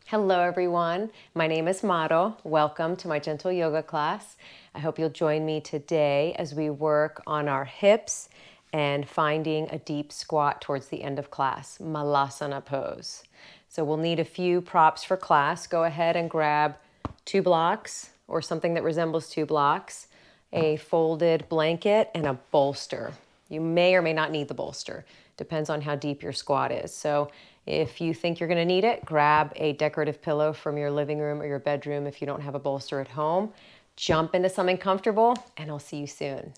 Hello everyone, my name is Maro. Welcome to my gentle yoga class. I hope you'll join me today as we work on our hips and finding a deep squat towards the end of class, Malasana pose. So we'll need a few props for class. Go ahead and grab 2 blocks or something that resembles 2 blocks, a folded blanket, and a bolster. You may or may not need the bolster. Depends on how deep your squat is. So if you think you're going to need it, grab a decorative pillow from your living room or your bedroom if you don't have a bolster at home. Jump into something comfortable, and I'll see you soon.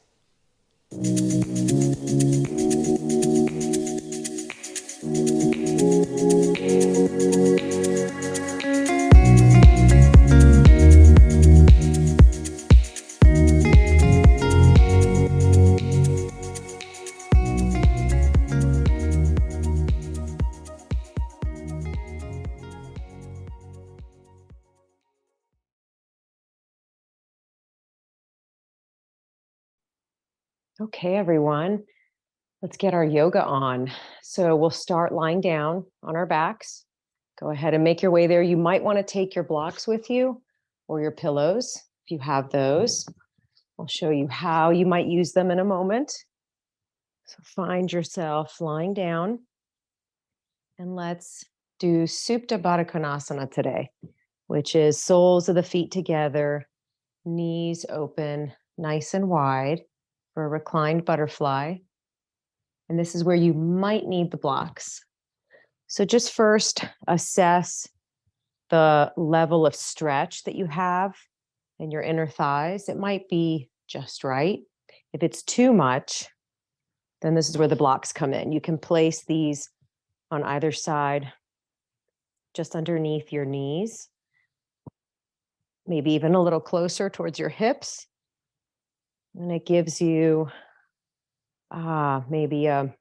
Okay, everyone, let's get our yoga on. So we'll start lying down on our backs. Go ahead and make your way there. You might want to take your blocks with you or your pillows if you have those. I'll show you how you might use them in a moment. So find yourself lying down, and let's do Supta Baddha Konasana today, which is soles of the feet together, knees open, nice and wide for a reclined butterfly. And this is where you might need the blocks. So just first assess the level of stretch that you have in your inner thighs. It might be just right. If it's too much, then this is where the blocks come in. You can place these on either side, just underneath your knees, maybe even a little closer towards your hips. And it gives you maybe a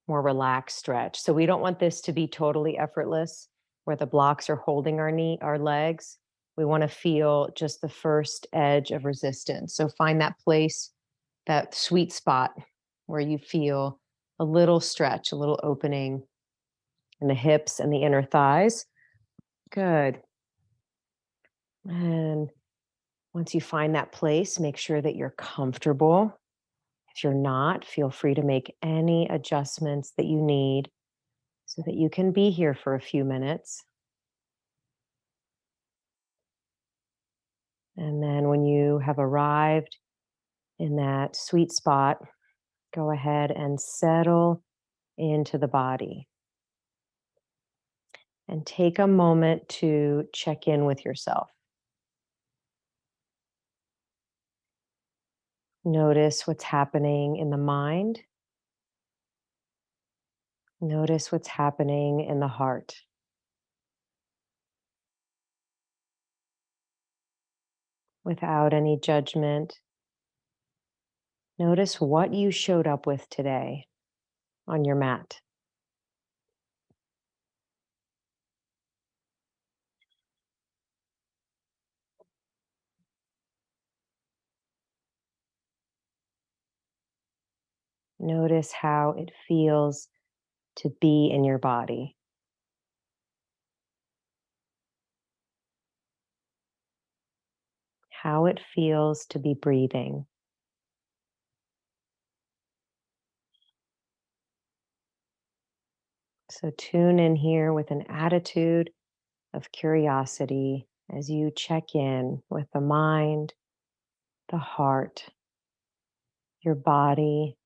more relaxed stretch. So we don't want this to be totally effortless where the blocks are holding our legs. We want to feel just the first edge of resistance. So find that place, that sweet spot where you feel a little stretch, a little opening in the hips and the inner thighs. Good. And once you find that place, make sure that you're comfortable. If you're not, feel free to make any adjustments that you need so that you can be here for a few minutes. And then when you have arrived in that sweet spot, go ahead and settle into the body. And take a moment to check in with yourself. Notice what's happening in the mind. Notice what's happening in the heart. Without any judgment, notice what you showed up with today on your mat. Notice how it feels to be in your body. How it feels to be breathing. So tune in here with an attitude of curiosity as you check in with the mind, the heart, your body,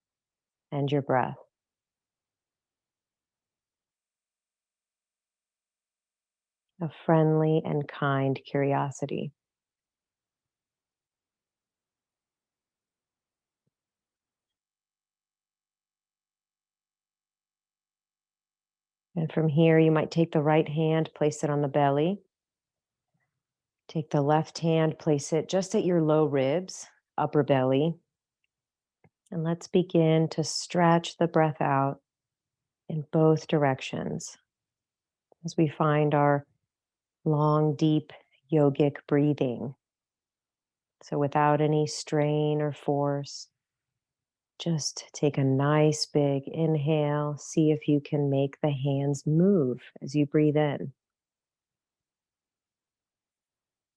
and your breath. A friendly and kind curiosity. And from here, you might take the right hand, place it on the belly. Take the left hand, place it just at your low ribs, upper belly. And let's begin to stretch the breath out in both directions as we find our long, deep yogic breathing. So without any strain or force, just take a nice big inhale. See if you can make the hands move as you breathe in.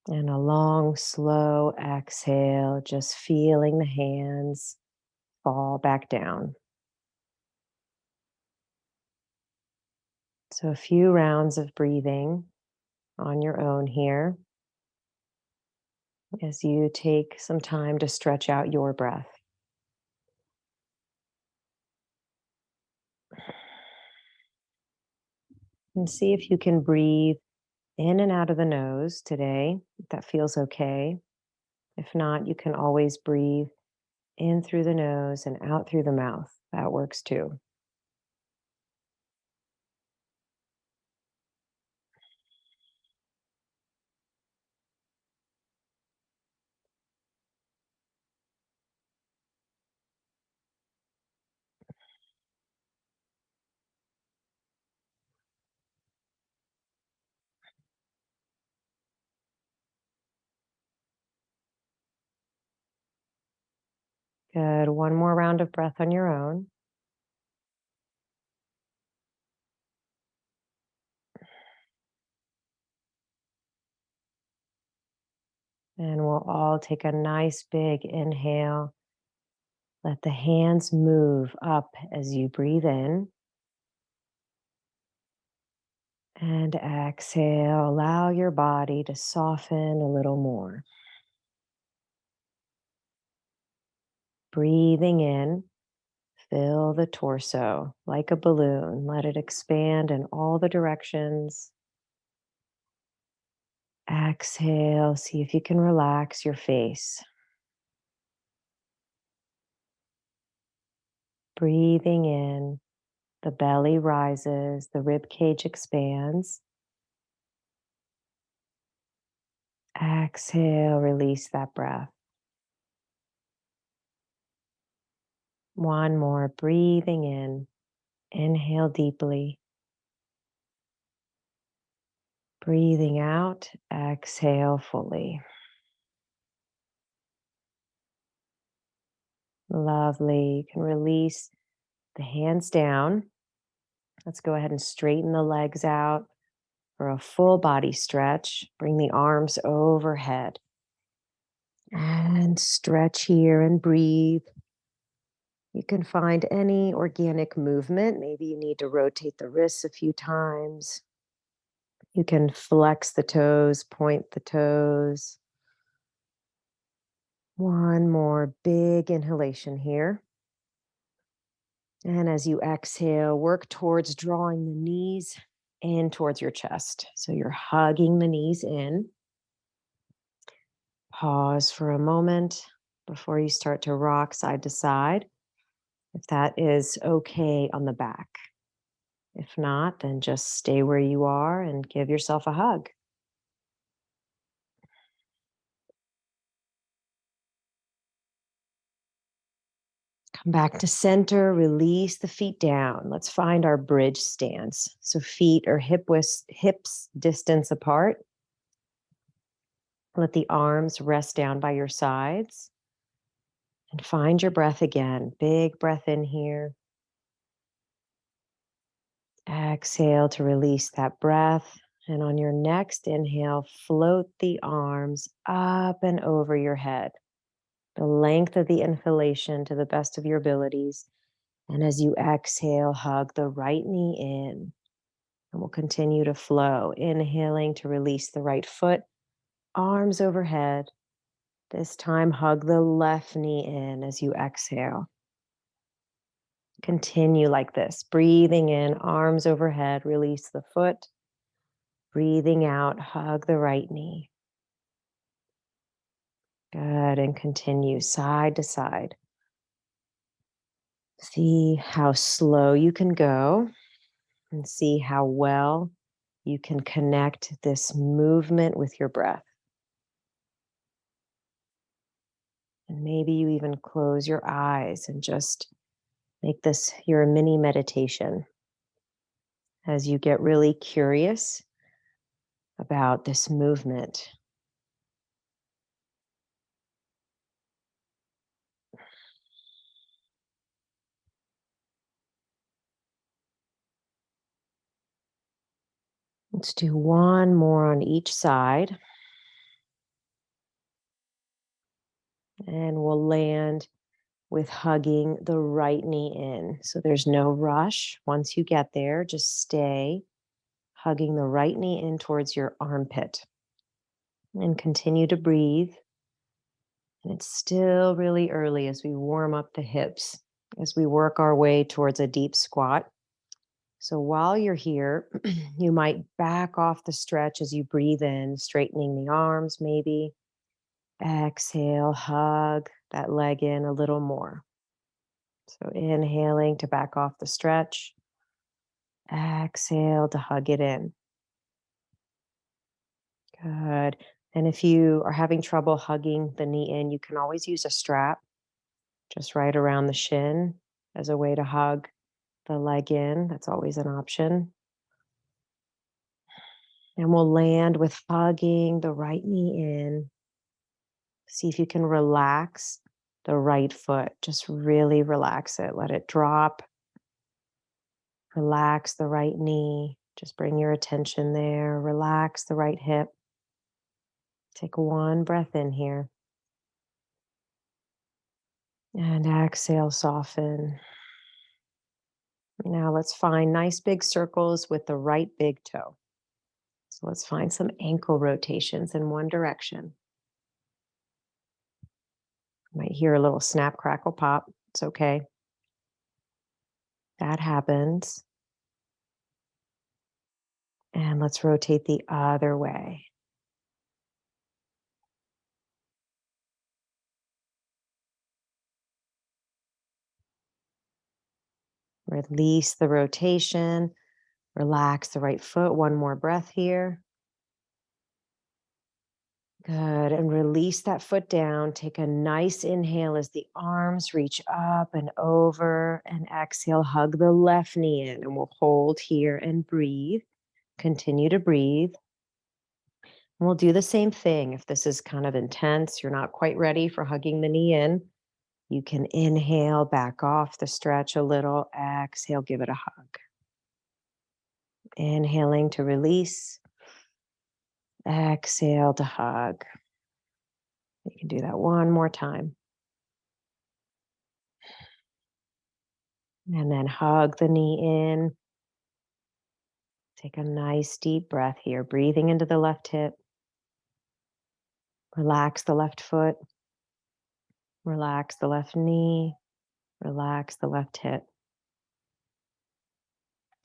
And a long, slow exhale, just feeling the hands fall back down. So a few rounds of breathing on your own here as you take some time to stretch out your breath. And see if you can breathe in and out of the nose today, if that feels okay. If not, you can always breathe in through the nose and out through the mouth. That works too. Good. One more round of breath on your own. And we'll all take a nice big inhale. Let the hands move up as you breathe in. And exhale. Allow your body to soften a little more. Breathing in, fill the torso like a balloon. Let it expand in all the directions. Exhale. See if you can relax your face. Breathing in, the belly rises, the rib cage expands. Exhale, release that breath. One more, breathing in. Inhale deeply. Breathing out, exhale fully. Lovely. You can release the hands down. Let's go ahead and straighten the legs out for a full body stretch. Bring the arms overhead. And stretch here and breathe. You can find any organic movement. Maybe you need to rotate the wrists a few times. You can flex the toes, point the toes. One more big inhalation here. And as you exhale, work towards drawing the knees in towards your chest. So you're hugging the knees in. Pause for a moment before you start to rock side to side, if that is okay on the back. If not, then just stay where you are and give yourself a hug. Come back to center, release the feet down. Let's find our bridge stance. So feet are hips distance apart. Let the arms rest down by your sides. And find your breath again. Big breath in here. Exhale to release that breath. And on your next inhale, float the arms up and over your head. The length of the inhalation to the best of your abilities. And as you exhale, hug the right knee in. And we'll continue to flow. Inhaling to release the right foot, arms overhead. This time, hug the left knee in as you exhale. Continue like this. Breathing in, arms overhead, release the foot. Breathing out, hug the right knee. Good, and continue side to side. See how slow you can go and see how well you can connect this movement with your breath. And maybe you even close your eyes and just make this your mini meditation as you get really curious about this movement. Let's do one more on each side. And we'll land with hugging the right knee in. So there's no rush. Once you get there, just stay hugging the right knee in towards your armpit and continue to breathe. And it's still really early as we warm up the hips, as we work our way towards a deep squat. So while you're here, you might back off the stretch as you breathe in, straightening the arms maybe. Exhale, hug that leg in a little more. So inhaling to back off the stretch. Exhale to hug it in. Good. And if you are having trouble hugging the knee in, you can always use a strap just right around the shin as a way to hug the leg in. That's always an option. And we'll land with hugging the right knee in. See if you can relax the right foot. Just really relax it. Let it drop. Relax the right knee. Just bring your attention there. Relax the right hip. Take one breath in here. And exhale, soften. Now let's find nice big circles with the right big toe. So let's find some ankle rotations in one direction. You might hear a little snap, crackle, pop. It's okay. That happens. And let's rotate the other way. Release the rotation. Relax the right foot. One more breath here. Good. And release that foot down. Take a nice inhale as the arms reach up and over. And exhale, hug the left knee in. And we'll hold here and breathe. Continue to breathe. And we'll do the same thing. If this is kind of intense, you're not quite ready for hugging the knee in, you can inhale, back off the stretch a little. Exhale, give it a hug. Inhaling to release. Exhale to hug. You can do that one more time. And then hug the knee in. Take a nice deep breath here, breathing into the left hip. Relax the left foot. Relax the left knee. Relax the left hip.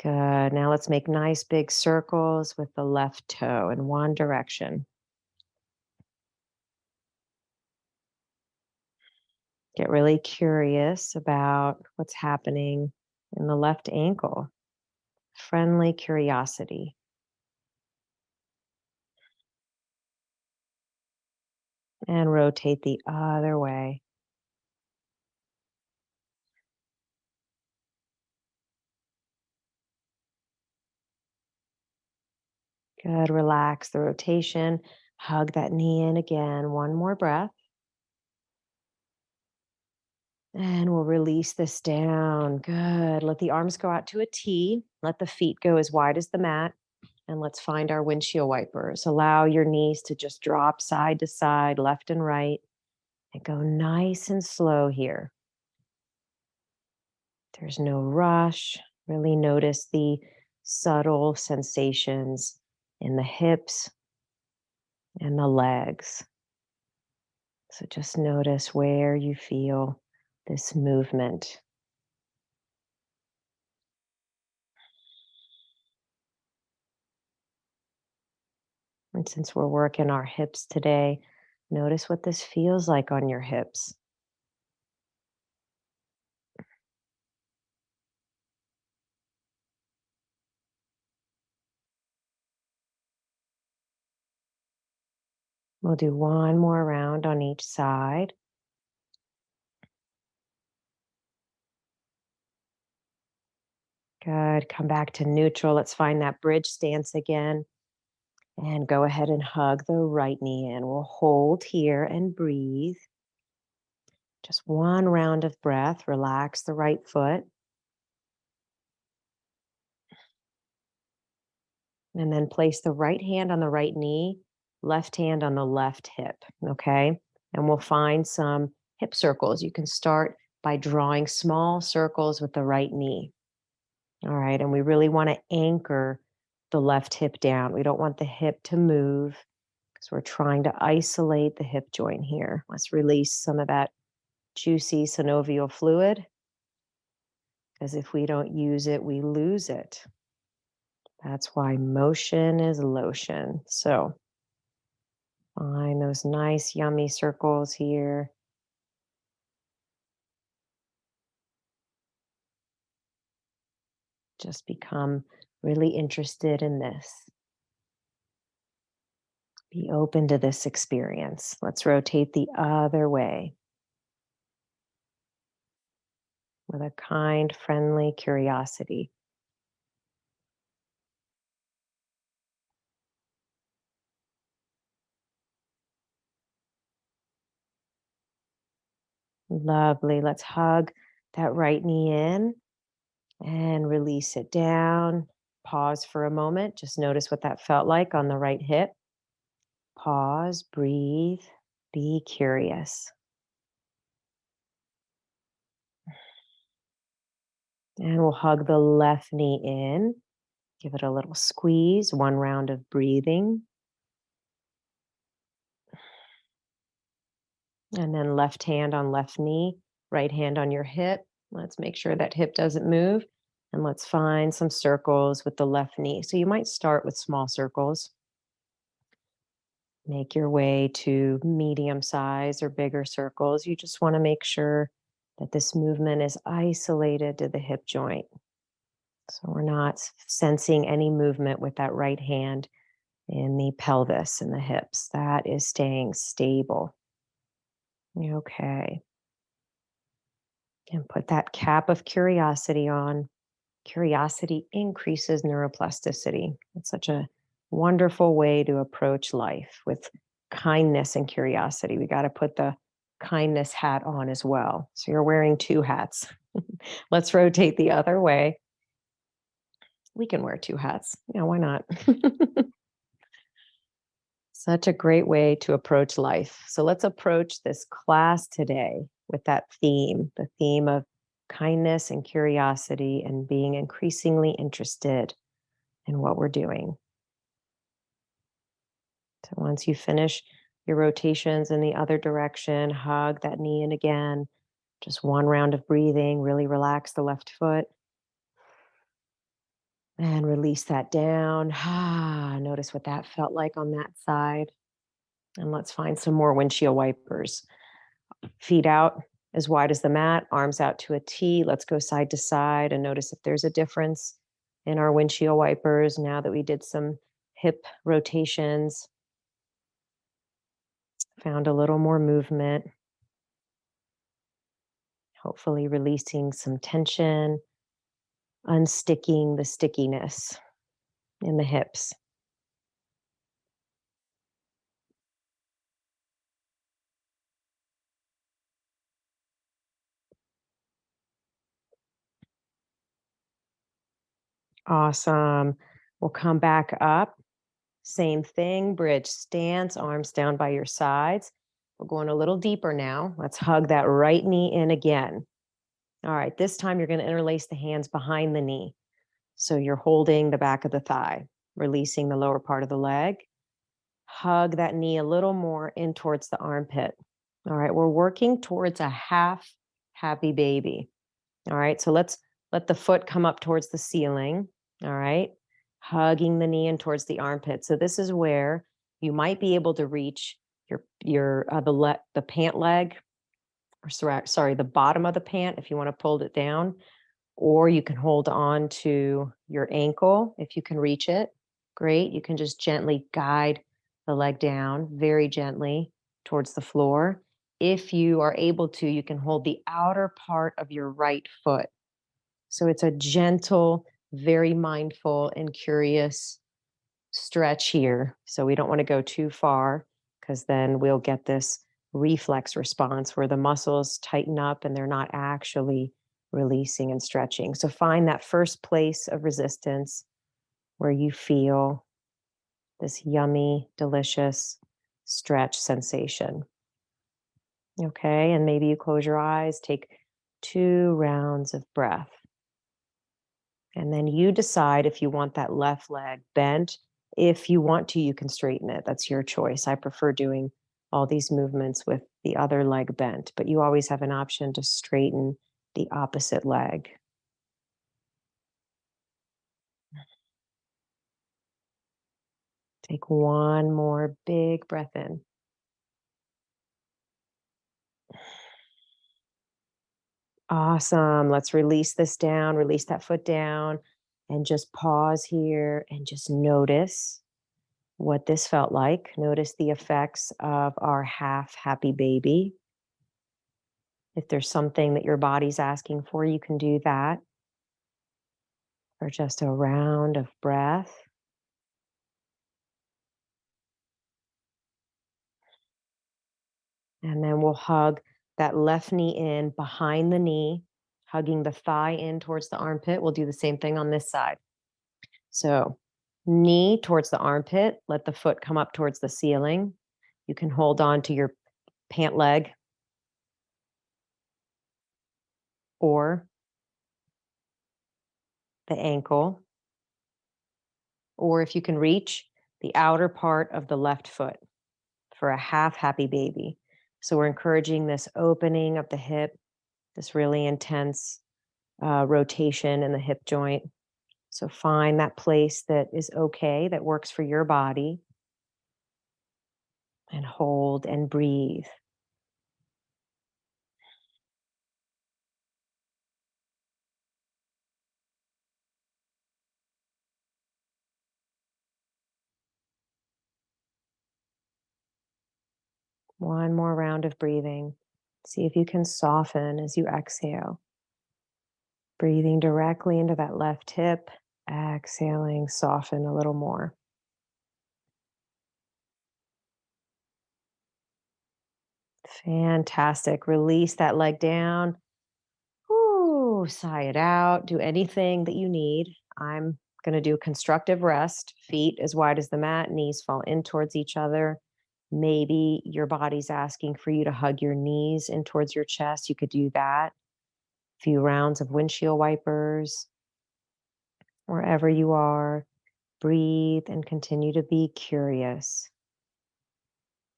Good. Now let's make nice big circles with the left toe in one direction. Get really curious about what's happening in the left ankle. Friendly curiosity. And rotate the other way. Good. Relax the rotation. Hug that knee in again. One more breath. And we'll release this down. Good. Let the arms go out to a T. Let the feet go as wide as the mat. And let's find our windshield wipers. Allow your knees to just drop side to side, left and right. And go nice and slow here. There's no rush. Really notice the subtle sensations in the hips and the legs. So just notice where you feel this movement. And since we're working our hips today, notice what this feels like on your hips. We'll do one more round on each side. Good. Come back to neutral. Let's find that bridge stance again. And go ahead and hug the right knee in. We'll hold here and breathe. Just one round of breath. Relax the right foot. And then place the right hand on the right knee, left hand on the left hip. Okay. And we'll find some hip circles. You can start by drawing small circles with the right knee. All right. And we really want to anchor the left hip down. We don't want the hip to move because we're trying to isolate the hip joint here. Let's release some of that juicy synovial fluid, because if we don't use it, we lose it. That's why motion is lotion. So find those nice, yummy circles here. Just become really interested in this. Be open to this experience. Let's rotate the other way with a kind, friendly curiosity. Lovely. Let's hug that right knee in and release it down. Pause for a moment. Just notice what that felt like on the right hip. Pause, breathe, be curious. And we'll hug the left knee in. Give it a little squeeze, one round of breathing. And then left hand on left knee, right hand on your hip. Let's make sure that hip doesn't move. And let's find some circles with the left knee. So you might start with small circles. Make your way to medium size or bigger circles. You just want to make sure that this movement is isolated to the hip joint. So we're not sensing any movement with that right hand in the pelvis and the hips. That is staying stable. Okay. And put that cap of curiosity on. Curiosity increases neuroplasticity. It's such a wonderful way to approach life, with kindness and curiosity. We got to put the kindness hat on as well. So you're wearing two hats. Let's rotate the other way. We can wear two hats. Yeah, why not? Such a great way to approach life. So let's approach this class today with that theme, the theme of kindness and curiosity and being increasingly interested in what we're doing. So once you finish your rotations in the other direction, hug that knee in again. Just one round of breathing, really relax the left foot. And release that down. Notice what that felt like on that side. And let's find some more windshield wipers. Feet out as wide as the mat, arms out to a T. Let's go side to side and notice if there's a difference in our windshield wipers now that we did some hip rotations. Found a little more movement. Hopefully releasing some tension, unsticking the stickiness in the hips. Awesome. We'll come back up. Same thing, bridge stance, arms down by your sides. We're going a little deeper now. Let's hug that right knee in again. All right, this time you're going to interlace the hands behind the knee. So you're holding the back of the thigh, releasing the lower part of the leg. Hug that knee a little more in towards the armpit. All right, we're working towards a half happy baby. All right, so let's let the foot come up towards the ceiling. All right, hugging the knee in towards the armpit. So this is where you might be able to reach the pant leg, or sorry, the bottom of the pant if you want to pull it down, or you can hold on to your ankle if you can reach it. Great. You can just gently guide the leg down very gently towards the floor. If you are able to, you can hold the outer part of your right foot. So it's a gentle, very mindful and curious stretch here. So we don't want to go too far, because then we'll get this reflex response where the muscles tighten up and they're not actually releasing and stretching. So find that first place of resistance where you feel this yummy, delicious stretch sensation. Okay, and maybe you close your eyes, take 2 rounds of breath. And then you decide if you want that left leg bent. If you want to, you can straighten it. That's your choice. I prefer doing all these movements with the other leg bent, but you always have an option to straighten the opposite leg. Take one more big breath in. Awesome. Let's release this down, release that foot down, and just pause here and just notice what this felt like. Notice the effects of our half happy baby. If there's something that your body's asking for, you can do that. Or just a round of breath. And then we'll hug that left knee in behind the knee, hugging the thigh in towards the armpit. We'll do the same thing on this side. So, knee towards the armpit, let the foot come up towards the ceiling. You can hold on to your pant leg or the ankle, or if you can reach the outer part of the left foot for a half happy baby. So, we're encouraging this opening of the hip, this really intense rotation in the hip joint. So, find that place that is okay, that works for your body, and hold and breathe. One more round of breathing. See if you can soften as you exhale. Breathing directly into that left hip. Exhaling, soften a little more. Fantastic. Release that leg down. Ooh, sigh it out. Do anything that you need. I'm going to do a constructive rest. Feet as wide as the mat, knees fall in towards each other. Maybe your body's asking for you to hug your knees in towards your chest. You could do that. A few rounds of windshield wipers. Wherever you are, breathe and continue to be curious.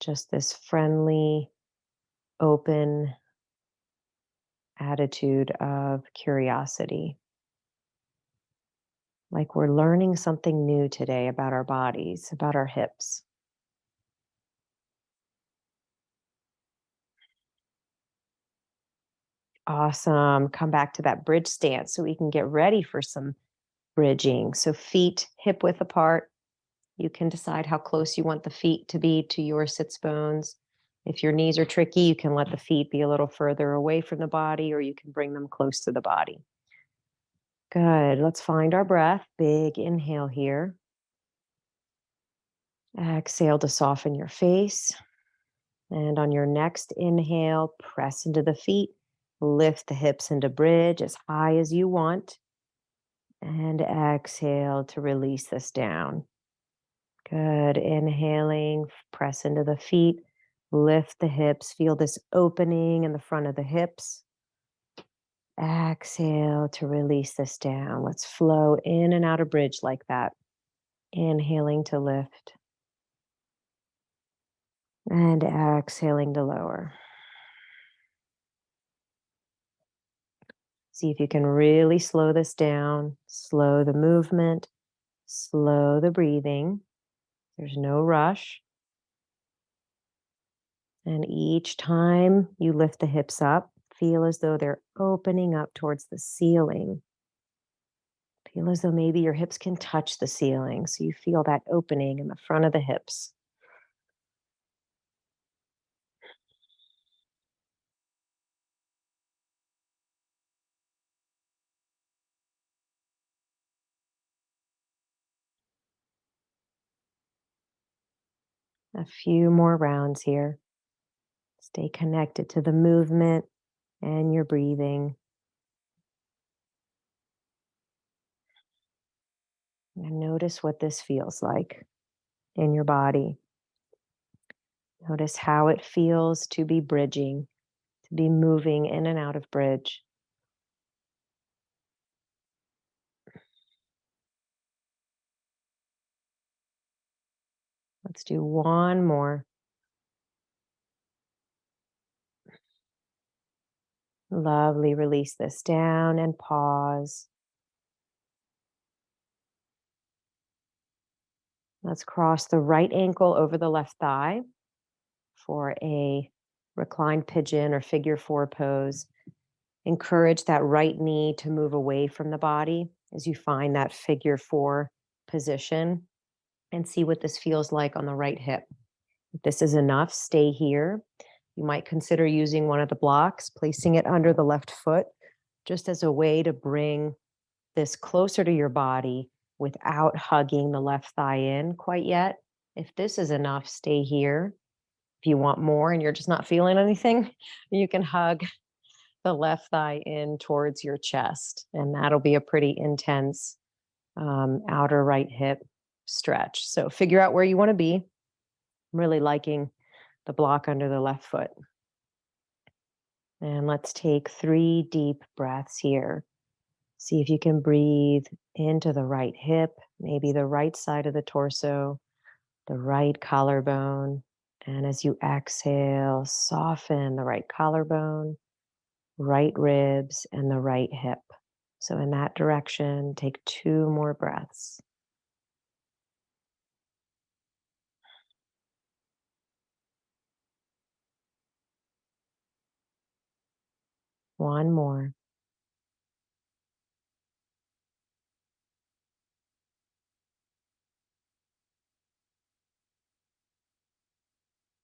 Just this friendly, open attitude of curiosity. Like we're learning something new today about our bodies, about our hips. Awesome. Come back to that bridge stance so we can get ready for some bridging. So feet hip width apart. You can decide how close you want the feet to be to your sits bones. If your knees are tricky, you can let the feet be a little further away from the body, or you can bring them close to the body. Good. Let's find our breath. Big inhale here. Exhale to soften your face. And on your next inhale, press into the feet. Lift the hips into bridge as high as you want. And exhale to release this down. Good. Inhaling, press into the feet. Lift the hips. Feel this opening in the front of the hips. Exhale to release this down. Let's flow in and out of bridge like that. Inhaling to lift. And exhaling to lower. See if you can really slow this down. Slow the movement. Slow the breathing. There's no rush. And each time you lift the hips up, feel as though they're opening up towards the ceiling. Feel as though maybe your hips can touch the ceiling. So you feel that opening in the front of the hips. A few more rounds here. Stay connected to the movement and your breathing. And notice what this feels like in your body. Notice how it feels to be bridging. Be moving in and out of bridge. Let's do one more. Lovely. Release this down and pause. Let's cross the right ankle over the left thigh for a reclined pigeon or figure four pose. Encourage that right knee to move away from the body as you find that figure four position, and see what this feels like on the right hip. If this is enough, stay here. You might consider using one of the blocks, placing it under the left foot, just as a way to bring this closer to your body without hugging the left thigh in quite yet. If this is enough, stay here. If you want more and you're just not feeling anything, you can hug the left thigh in towards your chest, and that'll be a pretty intense outer right hip stretch. So figure out where you want to be. I'm really liking the block under the left foot. And let's take 3 deep breaths here. See if you can breathe into the right hip, maybe the right side of the torso, the right collarbone. And as you exhale, soften the right collarbone, right ribs, and the right hip. So in that direction, take 2 more breaths. One more.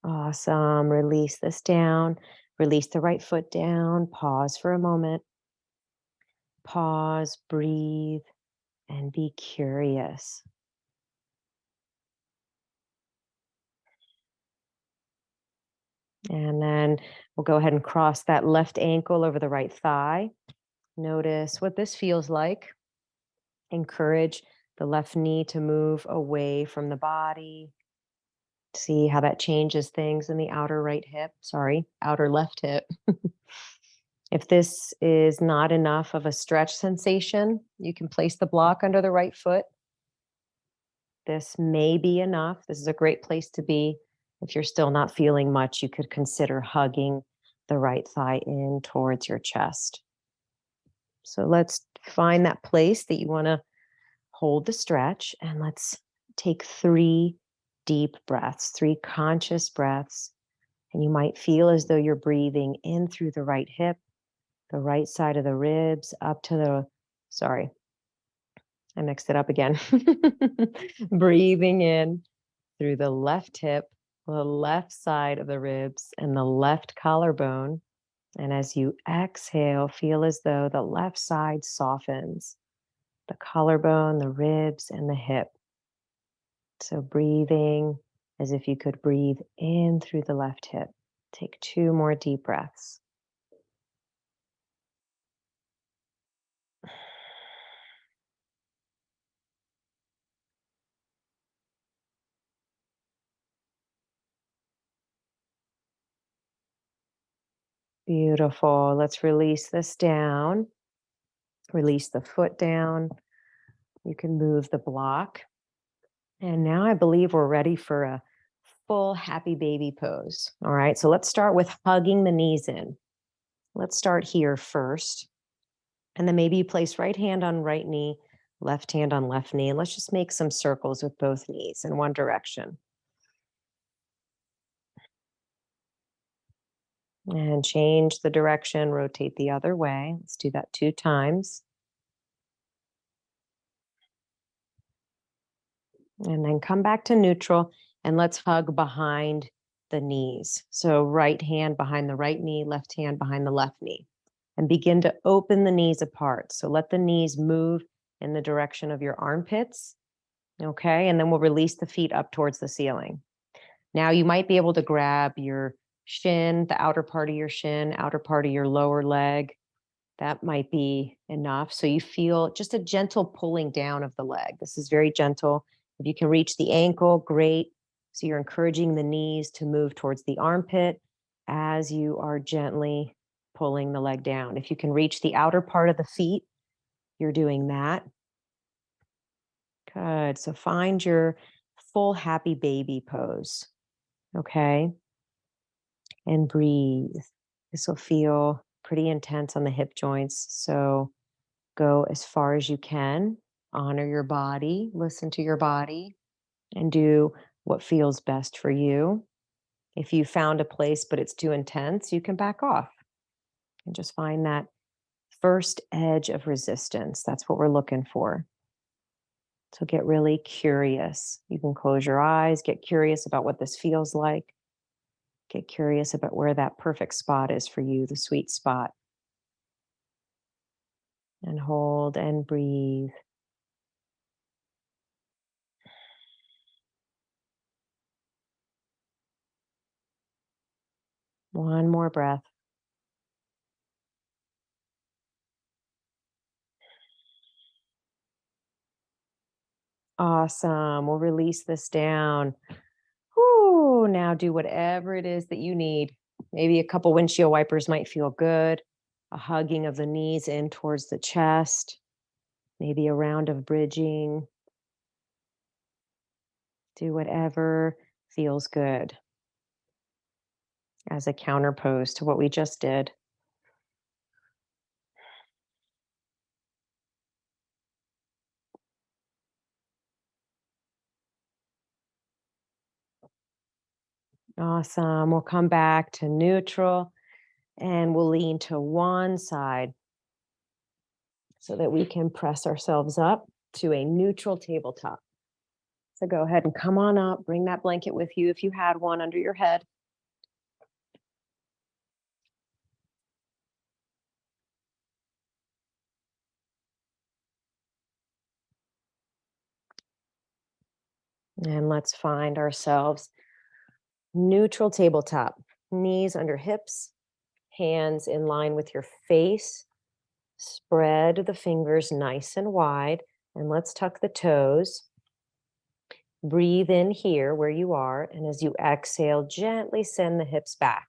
Awesome. Release this down. Release the right foot down. Pause for a moment. Pause, breathe, and be curious. And then we'll go ahead and cross that left ankle over the right thigh. Notice what this feels like. Encourage the left knee to move away from the body. See how that changes things in the outer right hip. Sorry, outer left hip. If this is not enough of a stretch sensation, you can place the block under the right foot. This may be enough. This is a great place to be. If you're still not feeling much, you could consider hugging the right thigh in towards your chest. So let's find that place that you want to hold the stretch, and let's take 3 deep breaths, 3 conscious breaths. And you might feel as though you're breathing in through the right hip, the right side of the ribs, up to the, sorry, I mixed it up again. Breathing in through the left hip, the left side of the ribs, and the left collarbone. And as you exhale, feel as though the left side softens, the collarbone, the ribs, and the hip. So breathing as if you could breathe in through the left hip. Take 2 more deep breaths. Beautiful. Let's release this down. Release the foot down. You can move the block. And now I believe we're ready for a full happy baby pose. All right, so let's start with hugging the knees in. Let's start here first. And then maybe you place right hand on right knee, left hand on left knee. And let's just make some circles with both knees in one direction. And change the direction, rotate the other way. Let's do that 2 times. And then come back to neutral and let's hug behind the knees. So right hand behind the right knee, left hand behind the left knee. And begin to open the knees apart. So let the knees move in the direction of your armpits. Okay, and then we'll release the feet up towards the ceiling. Now you might be able to grab your shin, the outer part of your shin, outer part of your lower leg. That might be enough. So you feel just a gentle pulling down of the leg. This is very gentle. If you can reach the ankle, great. So you're encouraging the knees to move towards the armpit as you are gently pulling the leg down. If you can reach the outer part of the feet, you're doing that. Good. So find your full happy baby pose. Okay. And breathe. This will feel pretty intense on the hip joints. So go as far as you can. Honor your body, listen to your body, and do what feels best for you. If you found a place but it's too intense, you can back off and just find that first edge of resistance. That's what we're looking for. So get really curious. You can close your eyes, get curious about what this feels like. Get curious about where that perfect spot is for you, the sweet spot. And hold and breathe. One more breath. Awesome. We'll release this down. Whew, now do whatever it is that you need. Maybe a couple windshield wipers might feel good. A hugging of the knees in towards the chest. Maybe a round of bridging. Do whatever feels good as a counterpose to what we just did. Awesome. We'll come back to neutral and we'll lean to one side so that we can press ourselves up to a neutral tabletop. So go ahead and come on up. Bring that blanket with you if you had one under your head. And let's find ourselves neutral tabletop. Knees under hips, hands in line with your face. Spread the fingers nice and wide. And let's tuck the toes. Breathe in here where you are. And as you exhale, gently send the hips back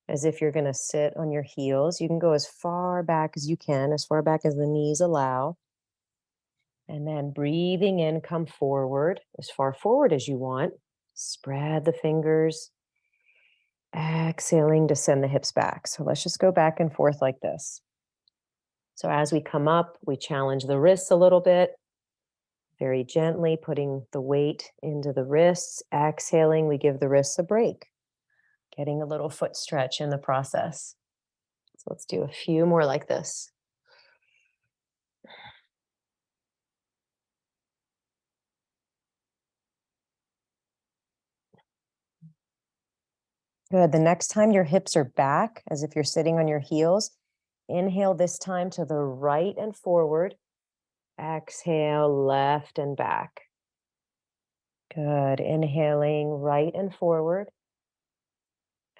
as if you're going to sit on your heels. You can go as far back as you can, as far back as the knees allow. And then breathing in, come forward, as far forward as you want. Spread the fingers. Exhaling to send the hips back. So let's just go back and forth like this. So as we come up, we challenge the wrists a little bit. Very gently putting the weight into the wrists. Exhaling, we give the wrists a break. Getting a little foot stretch in the process. So let's do a few more like this. Good. The next time your hips are back, as if you're sitting on your heels, inhale this time to the right and forward. Exhale, left and back. Good. Inhaling right and forward.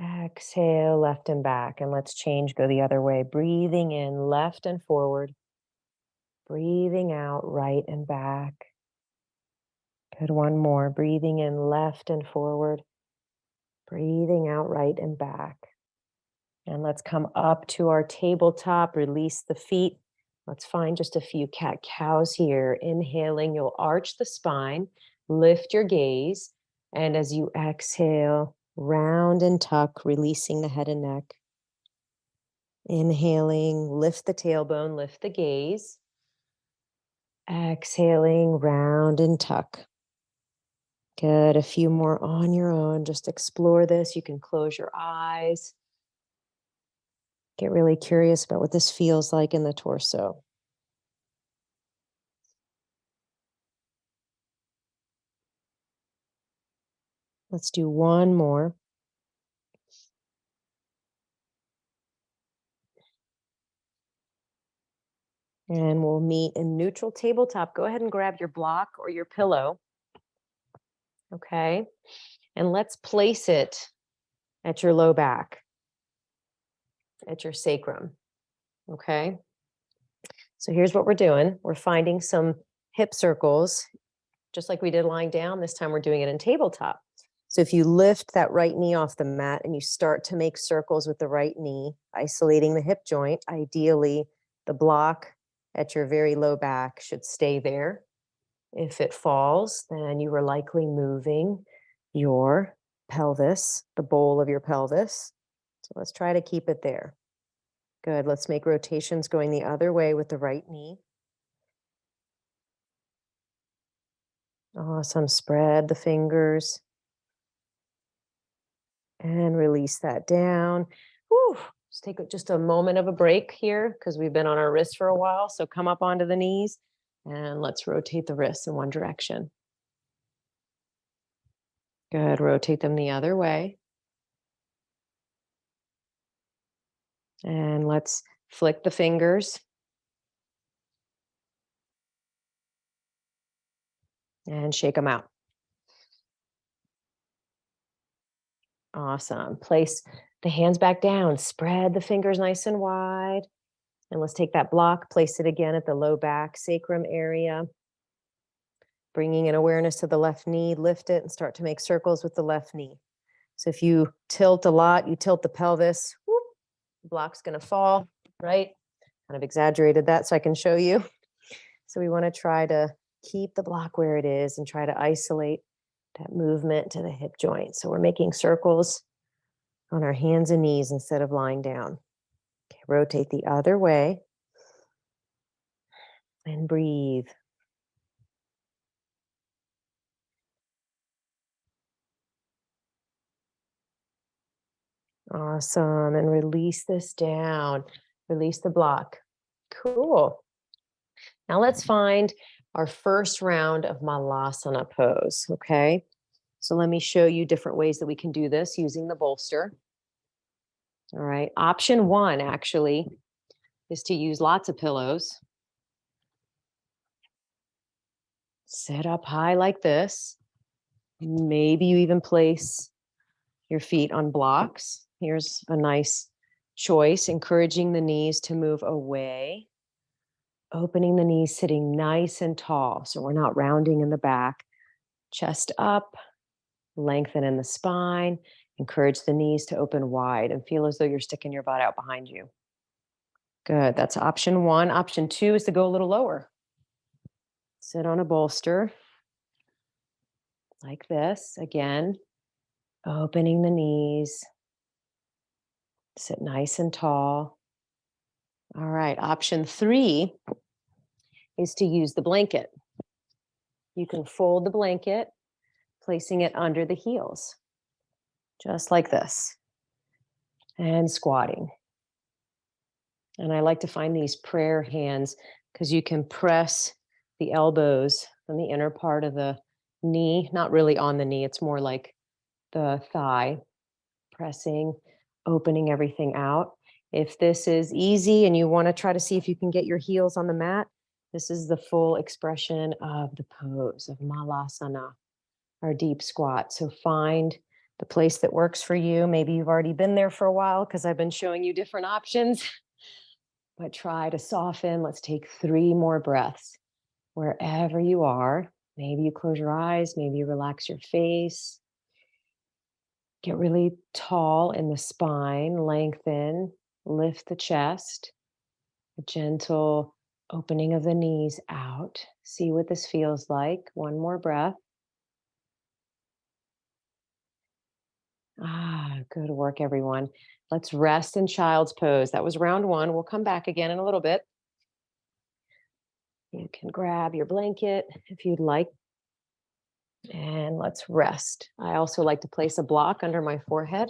Exhale, left and back. And let's change, go the other way. Breathing in, left and forward. Breathing out, right and back. Good. One more. Breathing in, left and forward. Breathing out, right and back. And let's come up to our tabletop, release the feet. Let's find just a few cat-cows here. Inhaling, you'll arch the spine, lift your gaze, and as you exhale, round and tuck, releasing the head and neck. Inhaling, lift the tailbone, lift the gaze. Exhaling, round and tuck. Good. A few more on your own. Just explore this. You can close your eyes. Get really curious about what this feels like in the torso. Let's do one more. And we'll meet in neutral tabletop. Go ahead and grab your block or your pillow. Okay. And let's place it at your low back, at your sacrum. Okay. So here's what we're doing. We're finding some hip circles, just like we did lying down. This time we're doing it in tabletop. So if you lift that right knee off the mat and you start to make circles with the right knee, isolating the hip joint, ideally the block at your very low back should stay there. If it falls, then you are likely moving your pelvis, the bowl of your pelvis. So let's try to keep it there. Good. Let's make rotations going the other way with the right knee. Awesome. Spread the fingers and release that down. Whew. Let's take just a moment of a break here because we've been on our wrists for a while. So come up onto the knees and let's rotate the wrists in one direction. Good. Rotate them the other way. And let's flick the fingers and shake them out. Awesome. Place the hands back down. Spread the fingers nice and wide. And let's take that block, place it again at the low back sacrum area. Bringing in awareness to the left knee, lift it and start to make circles with the left knee. So if you tilt a lot, you tilt the pelvis, whoop, the block's going to fall, right? Kind of exaggerated that so I can show you. So we want to try to keep the block where it is and try to isolate that movement to the hip joint. So we're making circles on our hands and knees instead of lying down. Okay, rotate the other way and breathe. Awesome. And release this down. Release the block. Cool. Now let's find our first round of Malasana pose, okay? So let me show you different ways that we can do this using the bolster. All right. Option one, actually, is to use lots of pillows. Sit up high like this. Maybe you even place your feet on blocks. Here's a nice choice, encouraging the knees to move away. Opening the knees, sitting nice and tall. So we're not rounding in the back. Chest up, lengthen in the spine. Encourage the knees to open wide and feel as though you're sticking your butt out behind you. Good. That's option one. Option two is to go a little lower. Sit on a bolster like this. Again, opening the knees. Sit nice and tall. All right. Option three is to use the blanket. You can fold the blanket, placing it under the heels, just like this, and squatting. And I like to find these prayer hands because you can press the elbows on the inner part of the knee, not really on the knee, it's more like the thigh, pressing, opening everything out. If this is easy and you want to try to see if you can get your heels on the mat, this is the full expression of the pose of Malasana, our deep squat. So find the place that works for you. Maybe you've already been there for a while because I've been showing you different options, but try to soften. Let's take 3 more breaths wherever you are. Maybe you close your eyes, maybe you relax your face. Get really tall in the spine, lengthen, lift the chest, a gentle opening of the knees out. See what this feels like. 1 more breath. Good work, everyone. Let's rest in child's pose. That was round 1. We'll come back again in a little bit. You can grab your blanket if you'd like. And let's rest. I also like to place a block under my forehead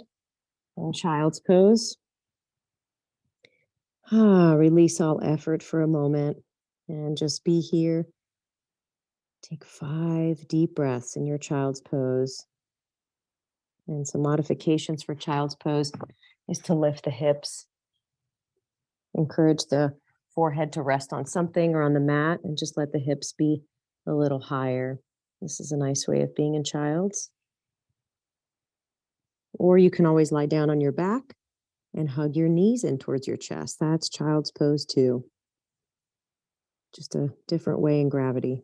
in child's pose. Release all effort for a moment and just be here. Take 5 deep breaths in your child's pose. And some modifications for child's pose is to lift the hips. Encourage the forehead to rest on something or on the mat and just let the hips be a little higher. This is a nice way of being in child's. Or you can always lie down on your back and hug your knees in towards your chest. That's child's pose too. Just a different way in gravity.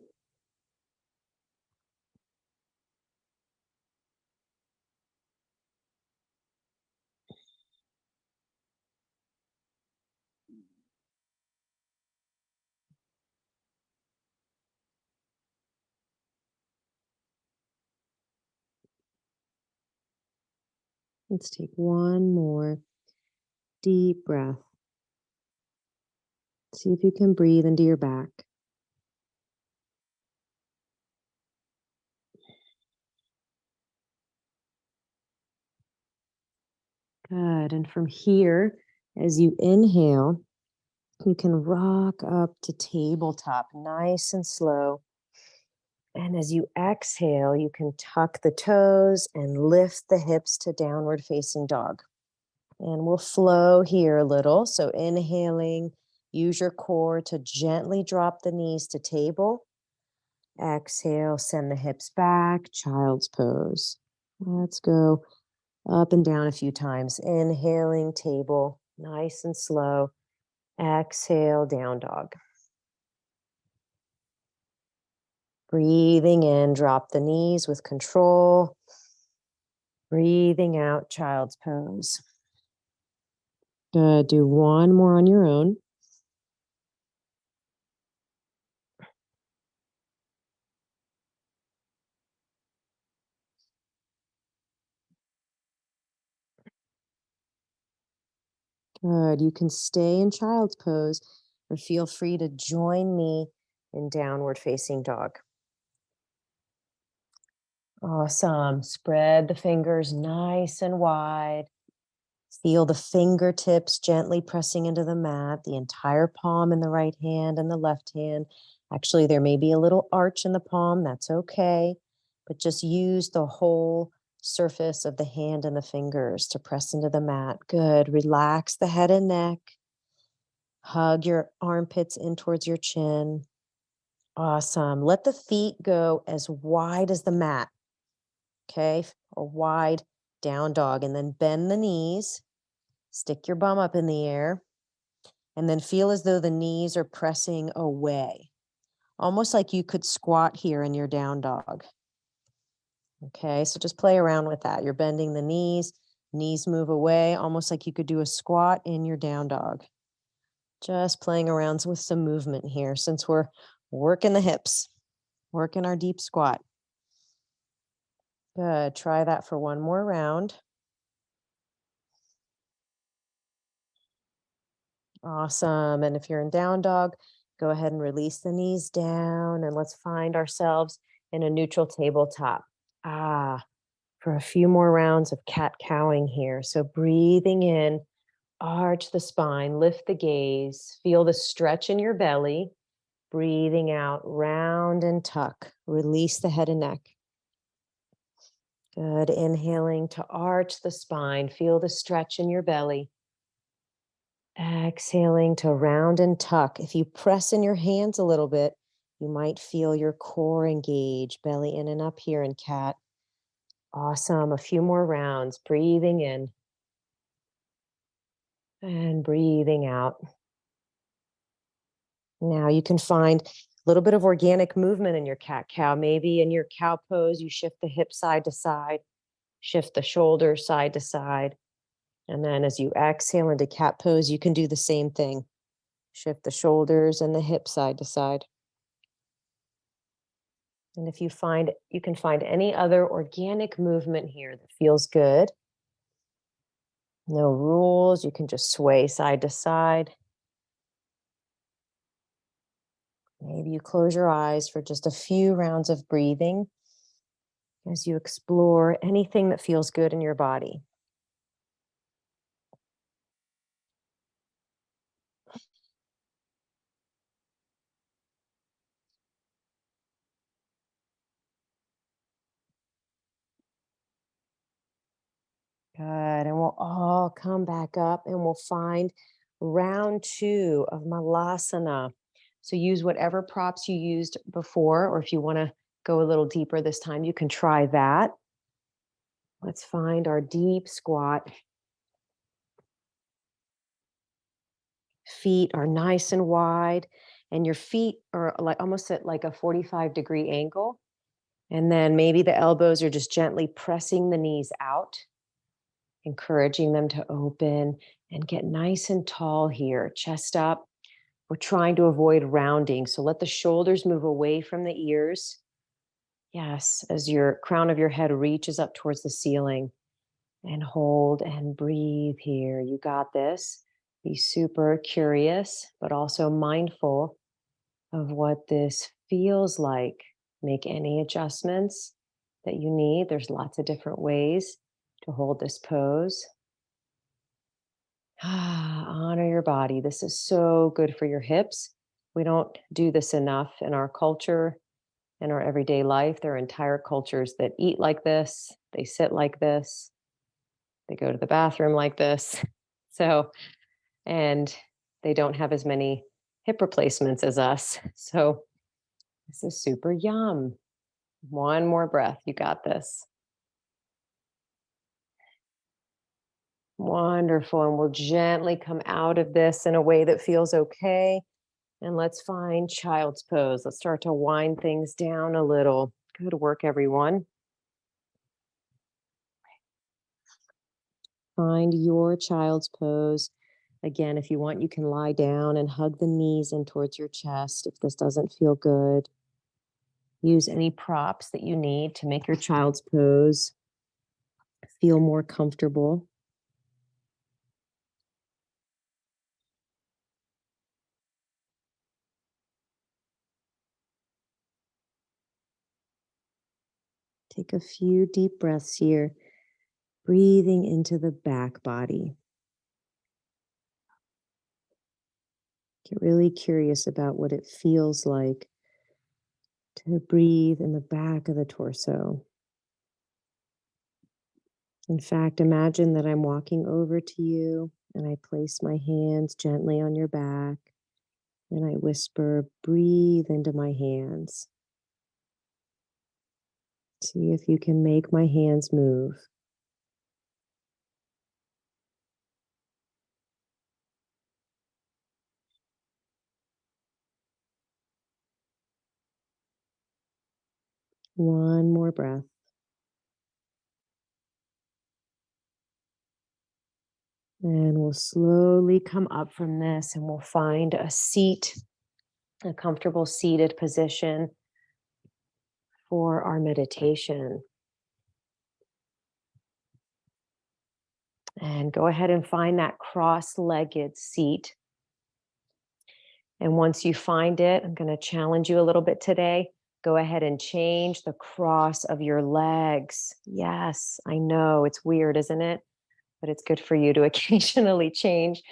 Let's take one more deep breath. See if you can breathe into your back. Good. And from here, as you inhale, you can rock up to tabletop nice and slow. And as you exhale, you can tuck the toes and lift the hips to downward facing dog. And we'll flow here a little. So inhaling, use your core to gently drop the knees to table. Exhale, send the hips back, child's pose. Let's go up and down a few times. Inhaling, table, nice and slow. Exhale, down dog. Breathing in, drop the knees with control. Breathing out, child's pose. Good. Do one more on your own. Good. You can stay in child's pose or feel free to join me in downward facing dog. Awesome. Spread the fingers nice and wide. Feel the fingertips gently pressing into the mat, the entire palm in the right hand and the left hand. Actually, there may be a little arch in the palm. That's okay. But just use the whole surface of the hand and the fingers to press into the mat. Good. Relax the head and neck. Hug your armpits in towards your chin. Awesome. Let the feet go as wide as the mat. Okay. A wide down dog. And then bend the knees. Stick your bum up in the air. And then feel as though the knees are pressing away. Almost like you could squat here in your down dog. Okay. So just play around with that. You're bending the knees. Knees move away. Almost like you could do a squat in your down dog. Just playing around with some movement here since we're working the hips, working our deep squat. Good. Try that for one more round. Awesome. And if you're in down dog, go ahead and release the knees down and let's find ourselves in a neutral tabletop. For a few more rounds of cat cowing here. So breathing in, arch the spine, lift the gaze, feel the stretch in your belly. Breathing out, round and tuck. Release the head and neck. Good. Inhaling to arch the spine. Feel the stretch in your belly. Exhaling to round and tuck. If you press in your hands a little bit, you might feel your core engage. Belly in and up here in cat. Awesome. A few more rounds. Breathing in. And breathing out. Now you can find a little bit of organic movement in your cat cow. Maybe in your cow pose, you shift the hip side to side, shift the shoulders side to side. And then as you exhale into cat pose, you can do the same thing. Shift the shoulders and the hip side to side. And if you can find any other organic movement here that feels good. No rules. You can just sway side to side. Maybe you close your eyes for just a few rounds of breathing as you explore anything that feels good in your body. Good. And we'll all come back up and we'll find round 2 of Malasana. So use whatever props you used before, or if you want to go a little deeper this time, you can try that. Let's find our deep squat. Feet are nice and wide, and your feet are like almost at like a 45-degree angle. And then maybe the elbows are just gently pressing the knees out, encouraging them to open and get nice and tall here, chest up. We're trying to avoid rounding. So let the shoulders move away from the ears. Yes, as your crown of your head reaches up towards the ceiling. And hold and breathe here. You got this. Be super curious, but also mindful of what this feels like. Make any adjustments that you need. There's lots of different ways to hold this pose. Honor your body. This is so good for your hips. We don't do this enough in our culture, in our everyday life. There are entire cultures that eat like this, they sit like this, they go to the bathroom like this. So, and they don't have as many hip replacements as us. So, this is super yum. One more breath. You got this. Wonderful. And we'll gently come out of this in a way that feels okay. And let's find child's pose. Let's start to wind things down a little. Good work, everyone. Find your child's pose. Again, if you want, you can lie down and hug the knees in towards your chest if this doesn't feel good. Use any props that you need to make your child's pose feel more comfortable. Take a few deep breaths here, breathing into the back body. Get really curious about what it feels like to breathe in the back of the torso. In fact, imagine that I'm walking over to you and I place my hands gently on your back and I whisper, breathe into my hands. See if you can make my hands move. One more breath. And we'll slowly come up from this and we'll find a seat, a comfortable seated position for our meditation. And go ahead and find that cross-legged seat. And once you find it, I'm going to challenge you a little bit today. Go ahead and change the cross of your legs. Yes, I know it's weird, isn't it? But it's good for you to occasionally change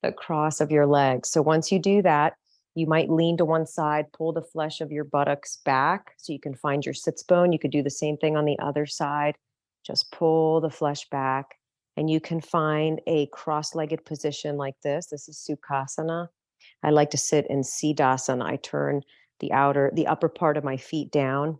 the cross of your legs. So once you do that, you might lean to one side, pull the flesh of your buttocks back so you can find your sits bone. You could do the same thing on the other side. Just pull the flesh back and you can find a cross-legged position like this. This is Sukhasana. I like to sit in Siddhasana. I turn the upper part of my feet down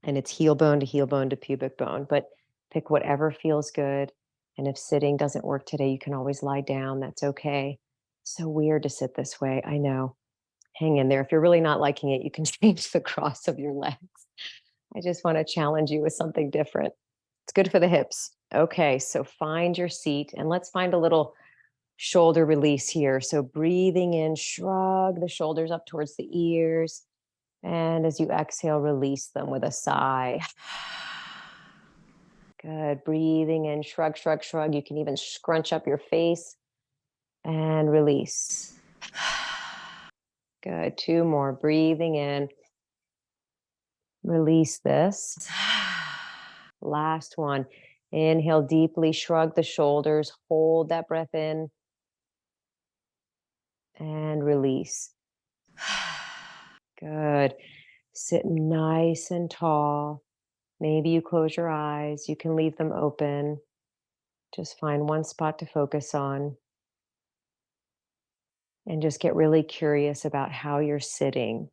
and it's heel bone to heel bone to pubic bone, but pick whatever feels good. And if sitting doesn't work today, you can always lie down. That's okay. So weird to sit this way. I know. Hang in there. If you're really not liking it, you can change the cross of your legs. I just want to challenge you with something different. It's good for the hips. Okay, so find your seat and let's find a little shoulder release here. So breathing in, shrug the shoulders up towards the ears. And as you exhale, release them with a sigh. Good. Breathing in, shrug, shrug, shrug. You can even scrunch up your face and release. Good. Two more. Breathing in. Release this. Last one. Inhale deeply, shrug the shoulders, hold that breath in, and release. Good. Sit nice and tall. Maybe you close your eyes. You can leave them open. Just find one spot to focus on. And just get really curious about how you're sitting.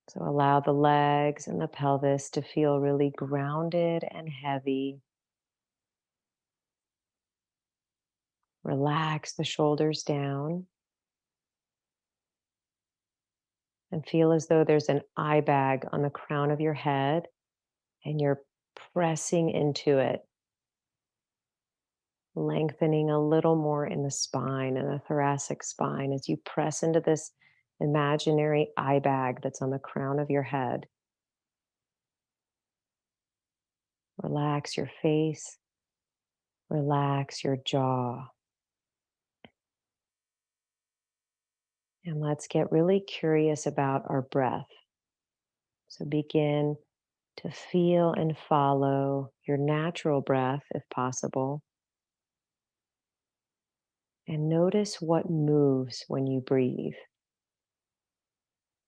So allow the legs and the pelvis to feel really grounded and heavy. Relax the shoulders down and feel as though there's an eye bag on the crown of your head and you're pressing into it, lengthening a little more in the spine and the thoracic spine as you press into this imaginary eye bag that's on the crown of your head. Relax your face. Relax your jaw. And let's get really curious about our breath. So begin to feel and follow your natural breath if possible. And notice what moves when you breathe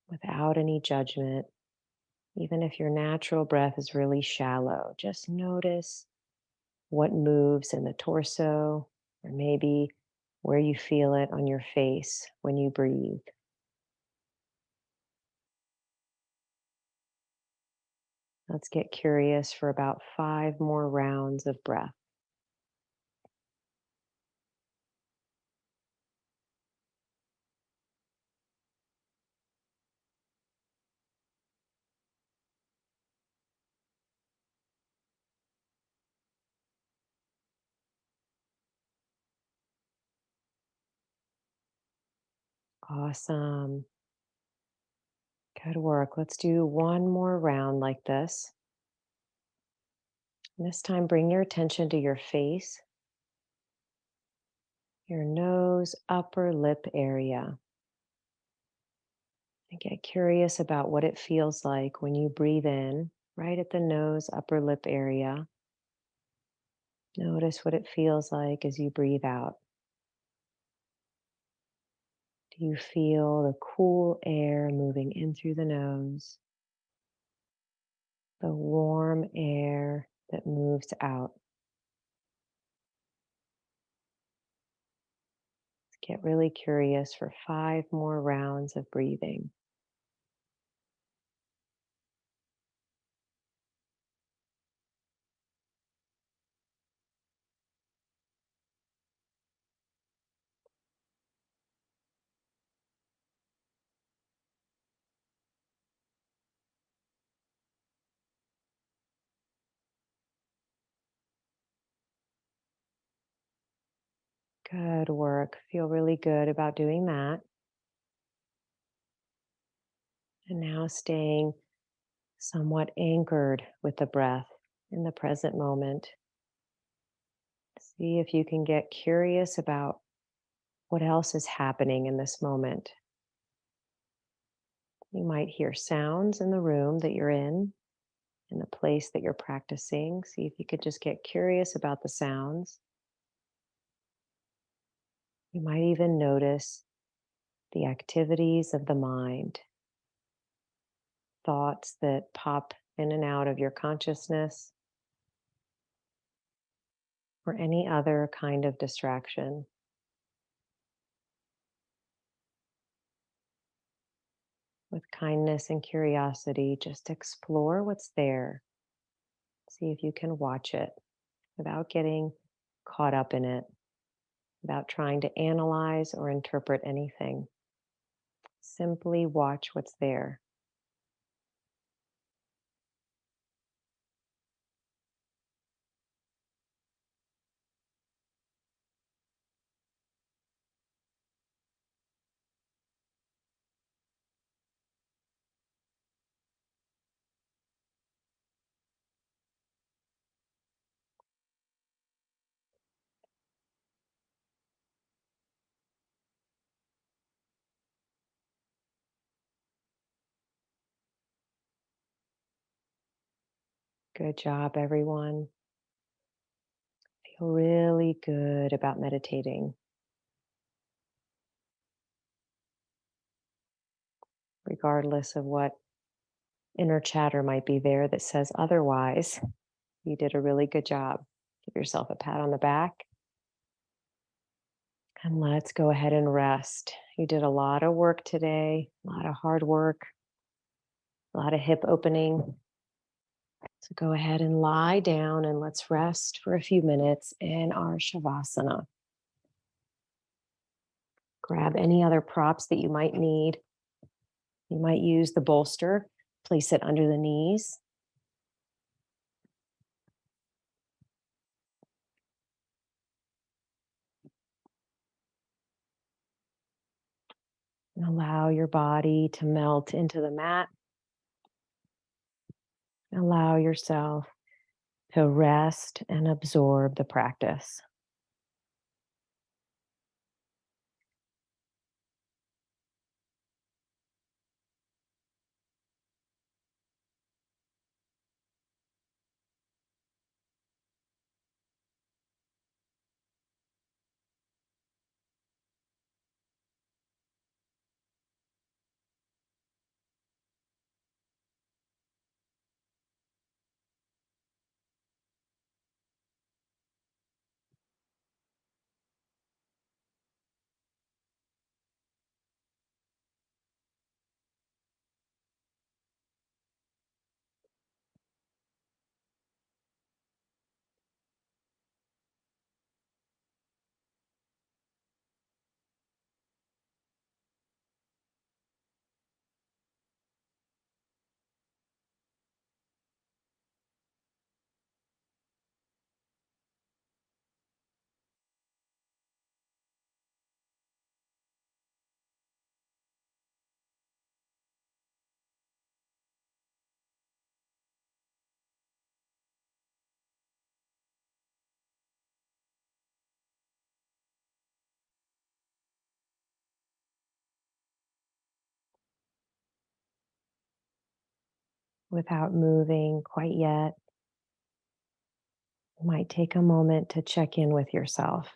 without any judgment. Even if your natural breath is really shallow, just notice what moves in the torso or maybe where you feel it on your face when you breathe. Let's get curious for about 5 more rounds of breath. Awesome. Good work. Let's do one more round like this. And this time, bring your attention to your face, your nose, upper lip area. And get curious about what it feels like when you breathe in, right at the nose, upper lip area. Notice what it feels like as you breathe out. Do you feel the cool air moving in through the nose? The warm air that moves out? Get really curious for 5 more rounds of breathing. Good work. Feel really good about doing that. And now staying somewhat anchored with the breath in the present moment. See if you can get curious about what else is happening in this moment. You might hear sounds in the room that you're in the place that you're practicing. See if you could just get curious about the sounds. You might even notice the activities of the mind, thoughts that pop in and out of your consciousness, or any other kind of distraction. With kindness and curiosity, just explore what's there. See if you can watch it without getting caught up in it, without trying to analyze or interpret anything. Simply watch what's there. Good job, everyone. Feel really good about meditating, regardless of what inner chatter might be there that says otherwise. You did a really good job. Give yourself a pat on the back. And let's go ahead and rest. You did a lot of work today, a lot of hard work, a lot of hip opening. So go ahead and lie down and let's rest for a few minutes in our Shavasana. Grab any other props that you might need. You might use the bolster, place it under the knees. And allow your body to melt into the mat. Allow yourself to rest and absorb the practice. Without moving quite yet, you might take a moment to check in with yourself,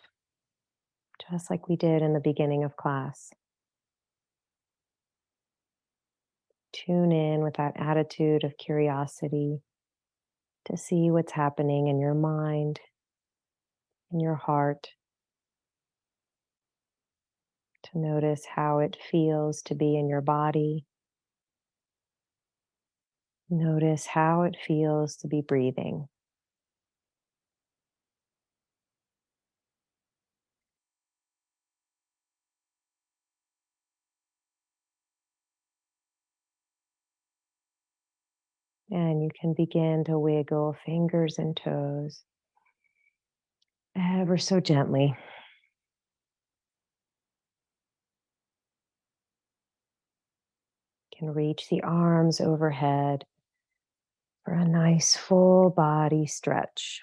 just like we did in the beginning of class. Tune in with that attitude of curiosity to see what's happening in your mind, in your heart, to notice how it feels to be in your body. Notice how it feels to be breathing. And you can begin to wiggle fingers and toes ever so gently. You can reach the arms overhead for a nice full body stretch.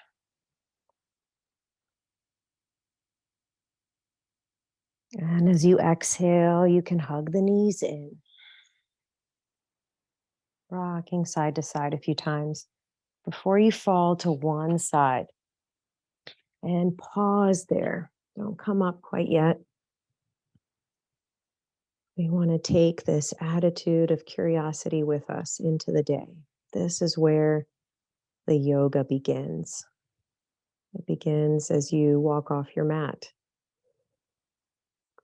And as you exhale, you can hug the knees in, rocking side to side a few times before you fall to one side. And pause there. Don't come up quite yet. We want to take this attitude of curiosity with us into the day. This is where the yoga begins. It begins as you walk off your mat.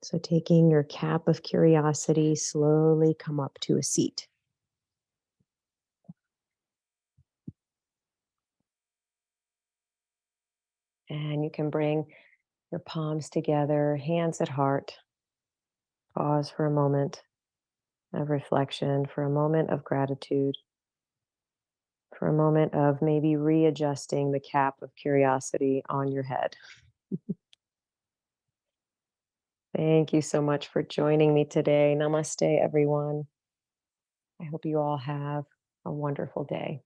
So, taking your cap of curiosity, slowly come up to a seat. And you can bring your palms together, hands at heart. Pause for a moment of reflection, for a moment of gratitude, for a moment of maybe readjusting the cap of curiosity on your head. Thank you so much for joining me today. Namaste, everyone. I hope you all have a wonderful day.